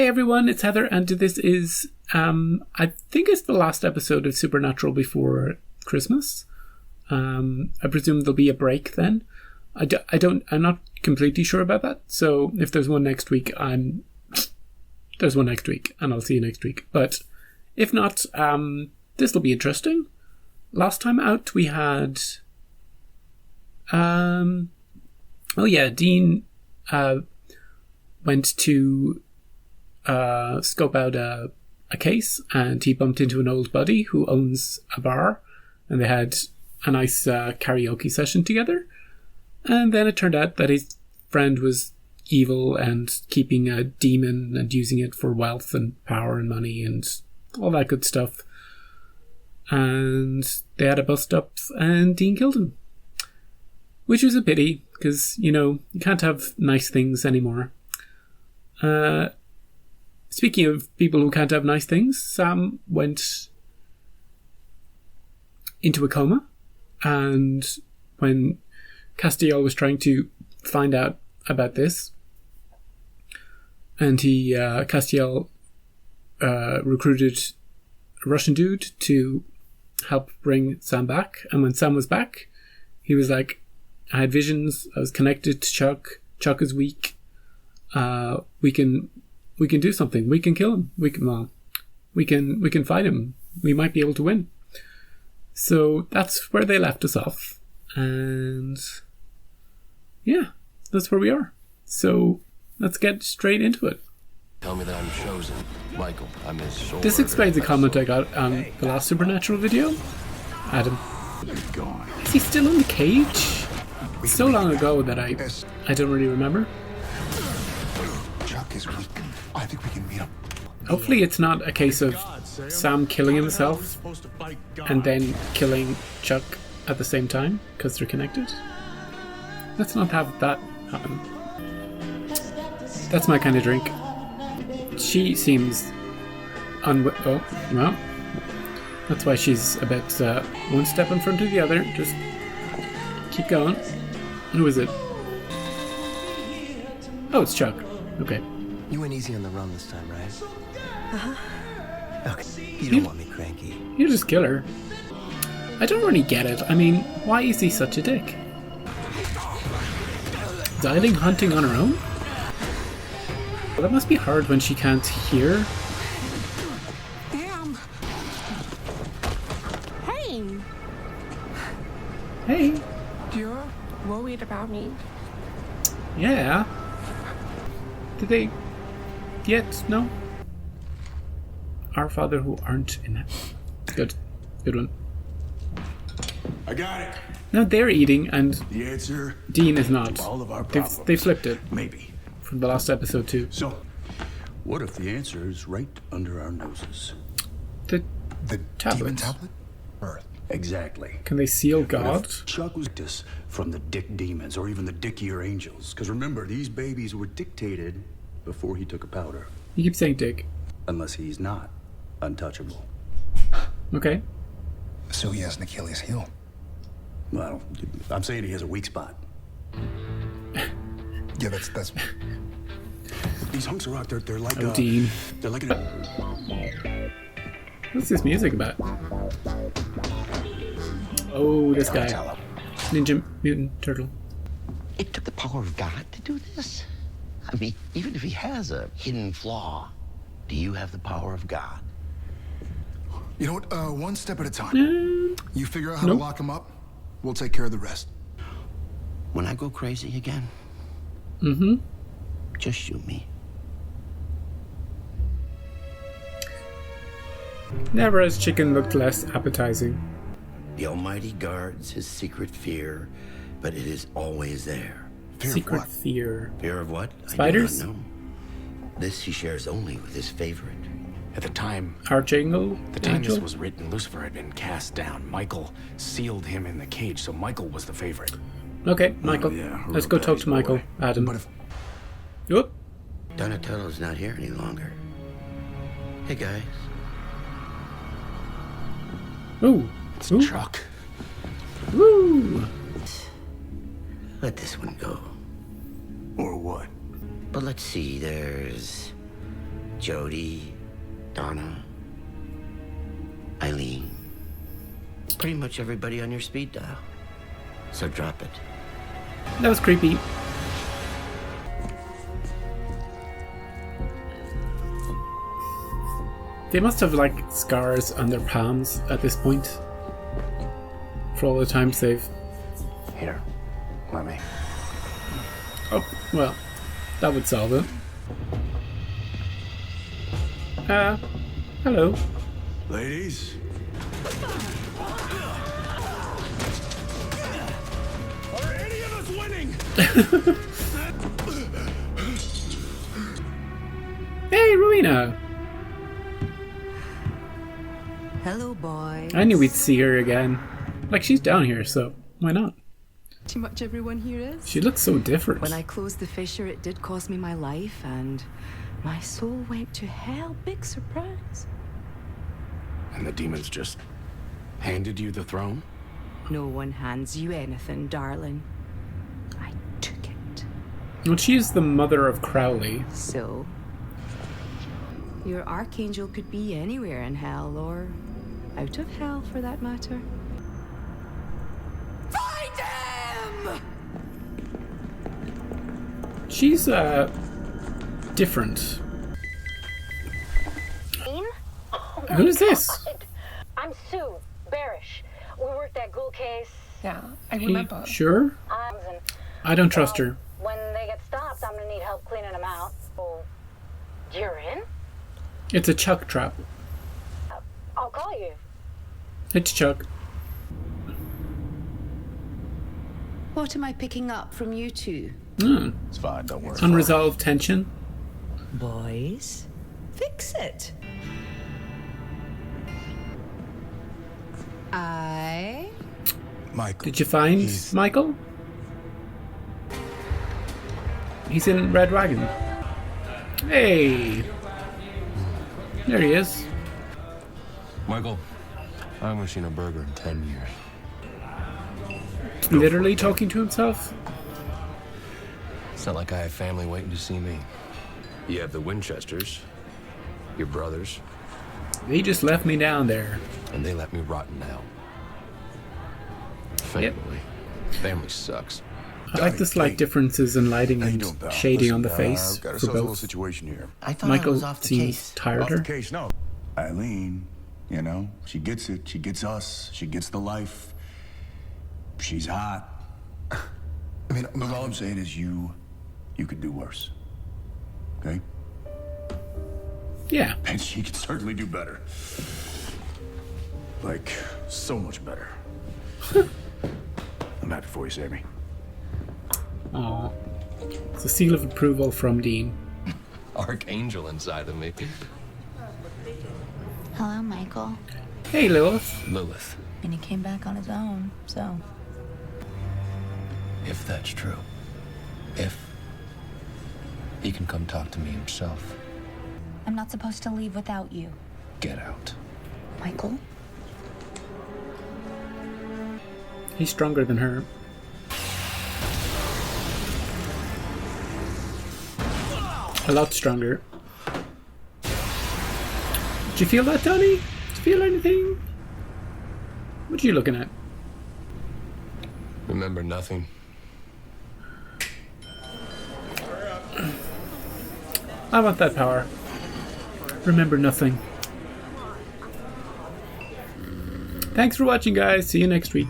Hey everyone, it's Heather, and this is, I think it's the last episode of Supernatural before Christmas. I presume there'll be a break then. I'm not completely sure about that, so if there's one next week, there's one next week, and I'll see you next week. But if not, this will be interesting. Last time out, we had, Dean went to scope out a case, and he bumped into an old buddy who owns a bar, and they had a nice karaoke session together. And then it turned out that his friend was evil and keeping a demon and using it for wealth and power and money and all that good stuff. And they had a bust up, and Dean killed him, which was a pity because, you can't have nice things anymore. Speaking of people who can't have nice things, Sam went into a coma, and when Castiel was trying to find out about this, and Castiel recruited a Russian dude to help bring Sam back, and when Sam was back, he was like, I had visions, I was connected to Chuck is weak, we can do something. We can kill him. We can fight him. We might be able to win. So that's where they left us off. And yeah, that's where we are. So let's get straight into it. Tell me that I'm chosen. Michael, I'm his sword. This explains the comment I got on the last Supernatural video. Adam. Is he still in the cage? It's so long ago that I don't really remember. Chuck is weak. I think we can meet him. Hopefully it's not a case of Sam killing himself and then killing Chuck at the same time because they're connected. Let's not have that happen. That's my kind of drink. She seems oh, well. That's why she's about one step in front of the other. Just keep going. Who is it? Oh, it's Chuck. Okay. You went easy on the run this time, right? Uh-huh. Okay. You don't want me cranky. You just kill her. I don't really get it. I mean, why is he such a dick? Is Eileen hunting on her own? Well, that must be hard when she can't hear. Damn. Hey. Hey. You're worried about me? Yeah. Did they yet? No? Our Father who aren't in heaven. Good. Good one. I got it. No, they're eating and The answer. Dean is not. All of our They problems. flipped it Maybe. from the last episode too. So, what if the answer is right under our noses? The The tablets. demon tablet? Earth. Exactly. Can they seal What God? if Chuck was this from the dick demons or even the dickier angels? Because remember, these babies were dictated before he took a powder. You keep saying dick. Unless he's not untouchable. Okay. So he has an Achilles heel. Well, I'm saying he has a weak spot. Yeah, that's These hunks of rock, they're like Oh, Dean. they're like What's this music about? Oh, this guy. Ninja Mutant Turtle. It took the power of God to do this? I mean, even if he has a hidden flaw, do you have the power of God? You know what? One step at a time. You figure out how Nope. to lock him up. We'll take care of the rest. When I go crazy again, just shoot me. Never has chicken looked less appetizing. The Almighty guards his secret fear, but it is always there. Fear of Secret what? fear. Fear of what? Spiders? I do not know. This he shares only with his favorite. At the time Archangel? this Angel? was written, Lucifer had been cast down. Michael sealed him in the cage, so Michael was the favorite. Okay, Michael. yeah, Let's go talk to Michael. Adam. But if Whoop. Donatello's not here any longer. Hey guys. Ooh. It's Ooh. Chuck. Woo. Let this one go. or what? But let's see, there's Jody, Donna, Eileen. Pretty much everybody on your speed dial. So drop it. That was creepy. They must have, like, scars on their palms at this point. For all the times they've... Here, let me. Oh, well, that would solve it. Hello. Ladies, Are any of us winning? Hey, Rowena! Hello, boy. I knew we'd see her again. Like, she's down here, so why not? Too much everyone here is. She looks so different. When I closed the fissure, it did cost me my life, and my soul went to hell. Big surprise. And the demons just handed you the throne? No one hands you anything, darling. I took it. Well, she's the mother of Crowley. So, your archangel could be anywhere in hell, or out of hell for that matter. Find him! She's, different. Who's this? I'm Sue Barish. We worked that ghoul case. Yeah, I Hey, sure? I don't trust her. When they get stopped, I'm gonna need help cleaning them out. Oh, you're in? It's a Chuck trap. I'll call you. It's Chuck. What am I picking up from you two? it's fine, don't worry. Unresolved tension. Boys, fix it. Michael. Did you find Michael? He's in Red Wagon. Hey! There he is. Michael, I haven't seen a burger in 10 years. Literally talking to himself? It's not like I have family waiting to see me. You have the Winchesters, your brothers, They just left me down there. and they let me rot in hell. Family. Family sucks. I like the slight differences in lighting and shading on the face Got for ourselves a little both. situation here. I thought I Michael was off the seems case. Off tireder. the case, no. Eileen, you know, she gets it. She gets us. She gets the life. She's hot. I mean, all I'm saying is you could do worse. Okay? Yeah. And she could certainly do better. Like, so much better. I'm happy for you, Sammy. Aw. It's a seal of approval from Dean. Archangel inside of me. Hello, Michael. Hey, Lilith. Lilith, And he came back on his own, so. if that's true, if he can come talk to me himself, I'm not supposed to leave without you. get out. Michael? He's stronger than her. A lot stronger. Did you feel that, Donnie? Did you feel anything? What are you looking at? Remember nothing. I want that power. Remember nothing. Thanks for watching, guys. See you next week.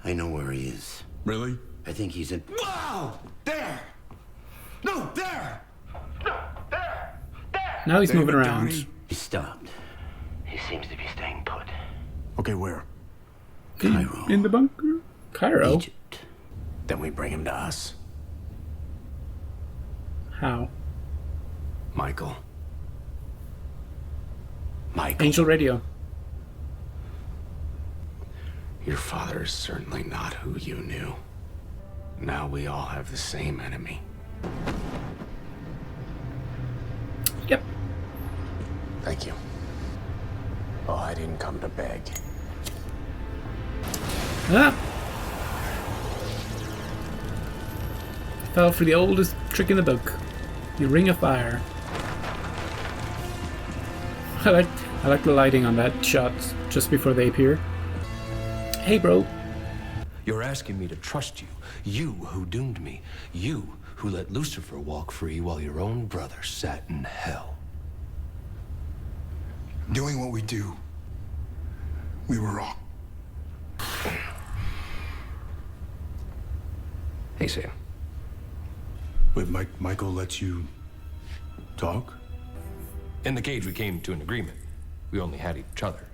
I know where he is. Really? I think he's in. Wow! There! No, there! Now he's David moving around. Downey. He stopped. He seems to be staying put. Okay, where? Cairo. In the bunker? Cairo? Egypt. Then we bring him to us. How? Michael. Michael. Angel Radio. Your father is certainly not who you knew. Now we all have the same enemy. Yep. Thank you. Oh, I didn't come to beg. Ah! Fell for the oldest trick in the book. The Ring of Fire. I like the lighting on that shot just before they appear. Hey, bro. You're asking me to trust you. You who doomed me. You who let Lucifer walk free while your own brother sat in hell. Doing what we do, we were wrong. Hey, Sam. Wait, Michael lets you talk? In the cage, we came to an agreement. We only had each other.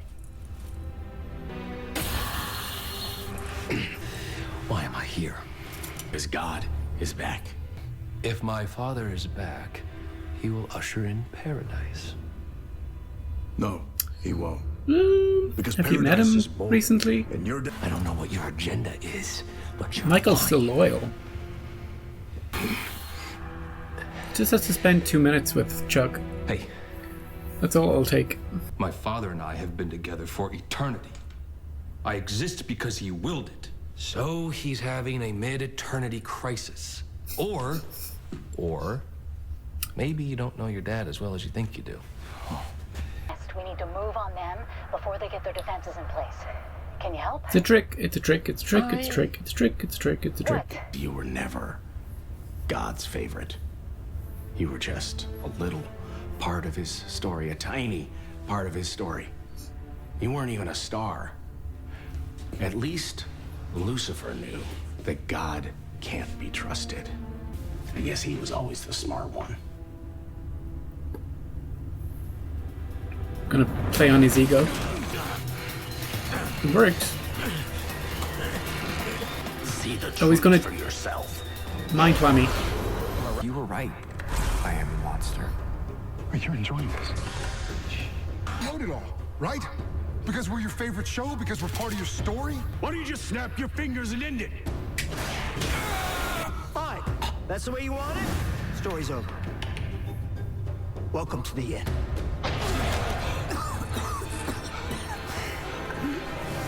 Why am I here? Because God is back. If my father is back, he will usher in paradise. No, he won't. Because Have you met paradise him is boring, recently? and you're I don't know what your agenda is, but you're Michael's still loyal. Just has to spend 2 minutes with Chuck. Hey, That's all it'll take. my father and I have been together for eternity. I exist because he willed it. So he's having a mid-eternity crisis. Or maybe you don't know your dad as well as you think you do. We need to move on them before they get their defenses in place. Can you help? It's a trick. It's a trick. It's a trick. It's a trick. It's a trick. It's a trick. It's a trick. What? You were never God's favorite. You were just a little part of his story, a tiny part of his story. You weren't even a star. At least Lucifer knew that God can't be trusted. I guess he was always the smart one. Gonna play on his ego. It worked. See the Oh, he's gonna for yourself. mind whammy. You were right. I am a monster. Wait, you're enjoying this. Wrote it all, right? Because we're your favorite show? Because we're part of your story? Why don't you just snap your fingers and end it? Fine. That's the way you want it? Story's over. Welcome to the end.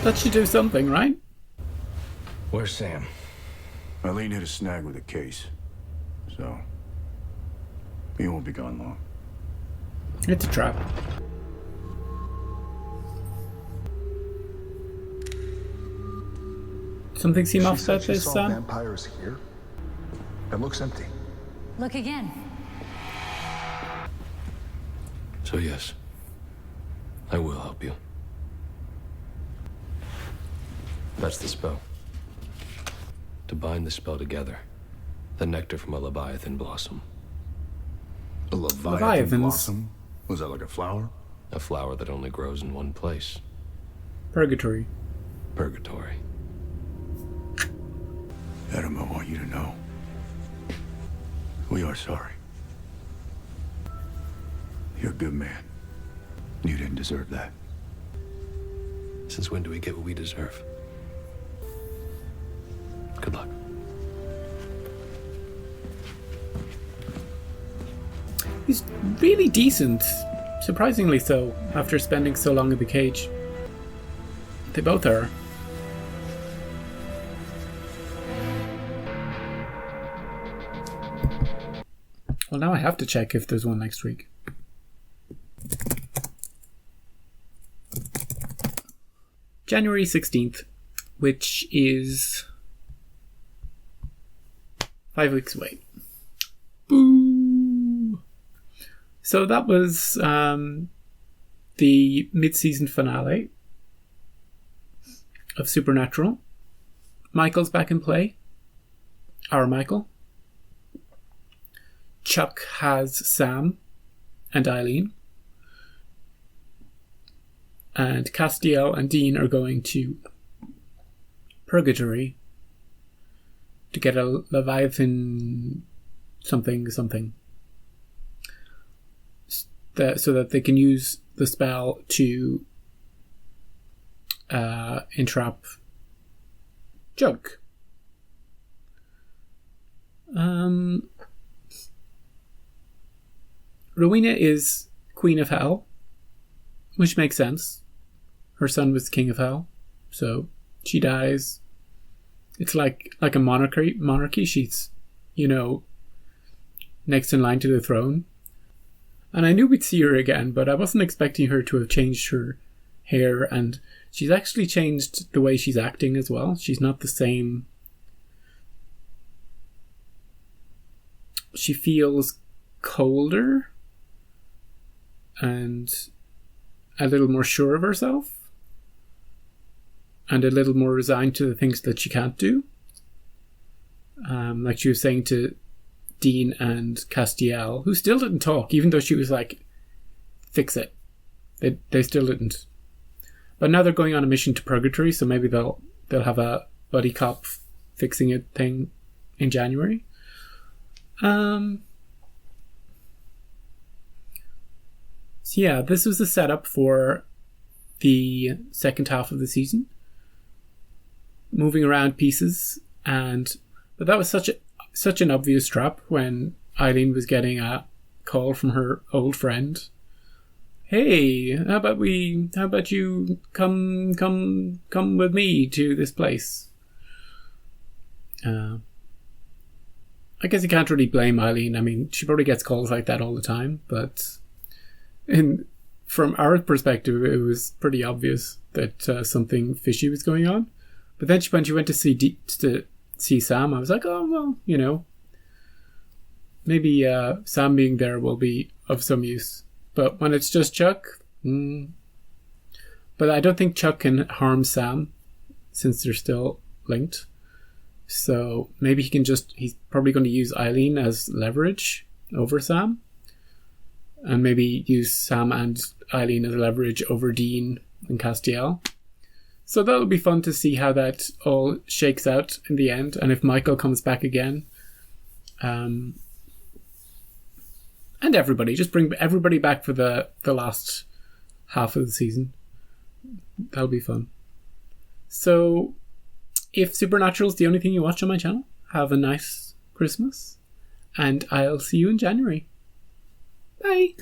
That should do something, right? Where's Sam? Eileen hit a snag with a case, so he won't be gone long. It's a trap. Something seem off about this, Sam? Vampires here. It looks empty. Look again. So yes, I will help you. That's the spell. To bind the spell together, the nectar from a Leviathan blossom. A Leviathan Leviathans. blossom? Was that like a flower? A flower that only grows in one place. Purgatory. Purgatory. Adam, I want you to know. We are sorry. You're a good man. You didn't deserve that. Since when do we get what we deserve? Good luck. He's really decent. Surprisingly so, after spending so long in the cage. They both are. Well, now I have to check if there's one next week. January 16th, which is 5 weeks away. Boo! So that was the mid-season finale of Supernatural. Michael's back in play. Our Michael. Chuck has Sam and Eileen. And Castiel and Dean are going to Purgatory to get a Leviathan something so that they can use the spell to entrap Chuck. Rowena is Queen of Hell, which makes sense. Her son was King of Hell, so she dies. It's like a monarchy. She's, next in line to the throne. And I knew we'd see her again, but I wasn't expecting her to have changed her hair, and she's actually changed the way she's acting as well. She's not the same. She feels colder and a little more sure of herself and a little more resigned to the things that she can't do. Like she was saying to Dean and Castiel, who still didn't talk, even though she was like, fix it. They still didn't. But now they're going on a mission to Purgatory, so maybe they'll have a buddy cop fixing it thing in January. So yeah, this was the setup for the second half of the season. Moving around pieces, but that was such an obvious trap when Eileen was getting a call from her old friend. Hey, how about you come with me to this place? I guess you can't really blame Eileen. I mean, she probably gets calls like that all the time, but from our perspective, it was pretty obvious that something fishy was going on. But then when she went to see Sam, I was like, oh, well, maybe Sam being there will be of some use. But when it's just Chuck, but I don't think Chuck can harm Sam since they're still linked. So maybe he's probably going to use Eileen as leverage over Sam. And maybe use Sam and Eileen as leverage over Dean and Castiel. So that'll be fun to see how that all shakes out in the end. And if Michael comes back again. And everybody. Just bring everybody back for the last half of the season. That'll be fun. So, if Supernatural is the only thing you watch on my channel, have a nice Christmas. And I'll see you in January. Bye.